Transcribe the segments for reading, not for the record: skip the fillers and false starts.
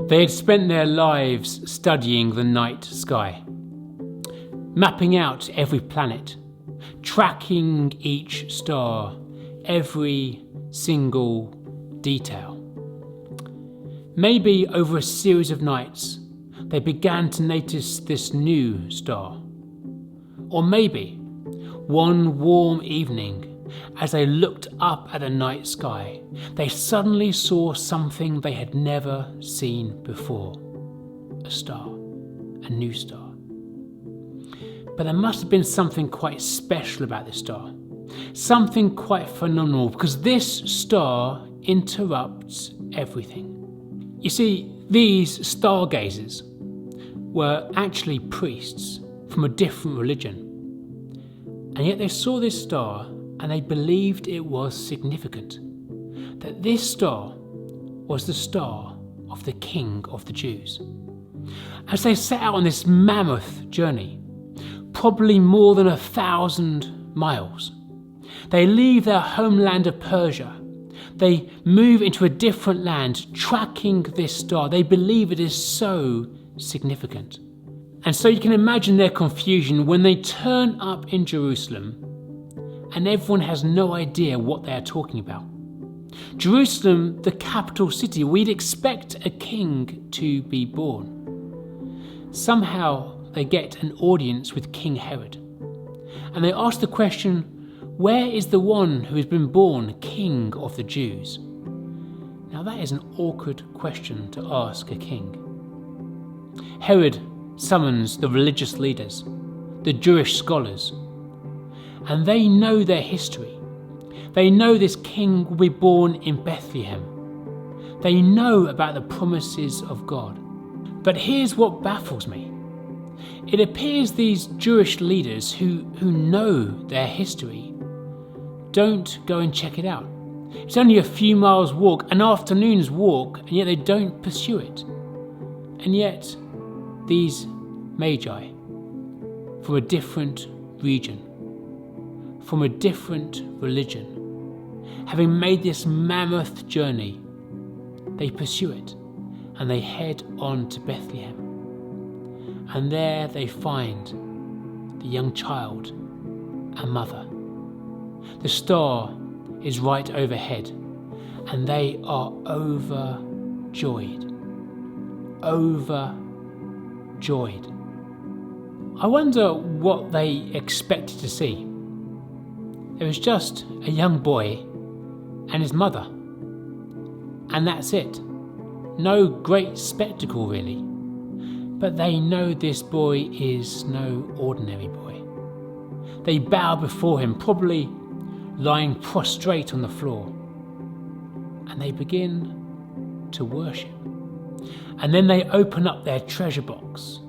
They had spent their lives studying the night sky, mapping out every planet, tracking each star, every single detail. Maybe over a series of nights, they began to notice this new star. Or maybe one warm evening, as they looked up at the night sky, they suddenly saw something they had never seen before. A star, a new star. But there must have been something quite special about this star. Something quite phenomenal, because this star interrupts everything. You see, these stargazers were actually priests from a different religion. And yet they saw this star and they believed it was significant. That this star was the star of the King of the Jews. As they set out on this mammoth journey, probably more than 1,000 miles, they leave their homeland of Persia. They move into a different land, tracking this star. They believe it is so significant. And so you can imagine their confusion when they turn up in Jerusalem and everyone has no idea what they are talking about. Jerusalem, the capital city, we'd expect a king to be born. Somehow they get an audience with King Herod. And they ask the question, where is the one who has been born King of the Jews? Now that is an awkward question to ask a king. Herod summons the religious leaders, the Jewish scholars, and they know their history. They know this king will be born in Bethlehem. They know about the promises of God. But here's what baffles me. It appears these Jewish leaders who know their history don't go and check it out. It's only a few miles walk, an afternoon's walk, and yet they don't pursue it. And yet these Magi from a different region, from a different religion, having made this mammoth journey, they pursue it and they head on to Bethlehem. And there they find the young child and mother. The star is right overhead and they are overjoyed. Overjoyed. I wonder what they expected to see. It was just a young boy and his mother. And that's it. No great spectacle really. But they know this boy is no ordinary boy. They bow before him, probably lying prostrate on the floor. And they begin to worship. And then they open up their treasure box.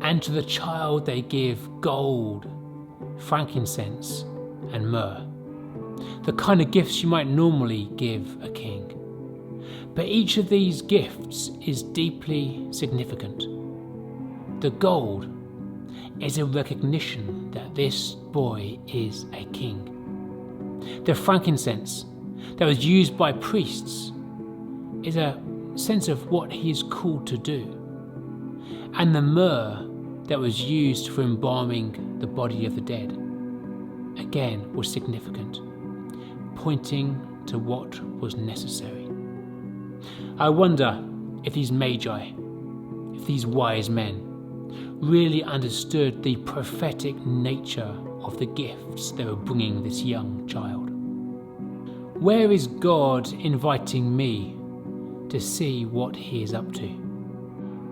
And to the child they give gold, frankincense, and myrrh. The kind of gifts you might normally give a king. But each of these gifts is deeply significant. The gold is a recognition that this boy is a king. The frankincense that was used by priests is a sense of what he is called to do. And the myrrh that was used for embalming the body of the dead, again, was significant, pointing to what was necessary. I wonder if these Magi, if these wise men, really understood the prophetic nature of the gifts they were bringing this young child. Where is God inviting me to see what he is up to?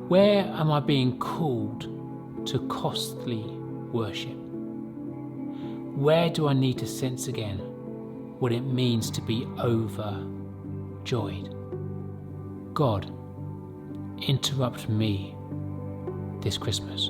Where am I being called to costly worship? Where do I need to sense again what it means to be overjoyed? God, interrupt me this Christmas.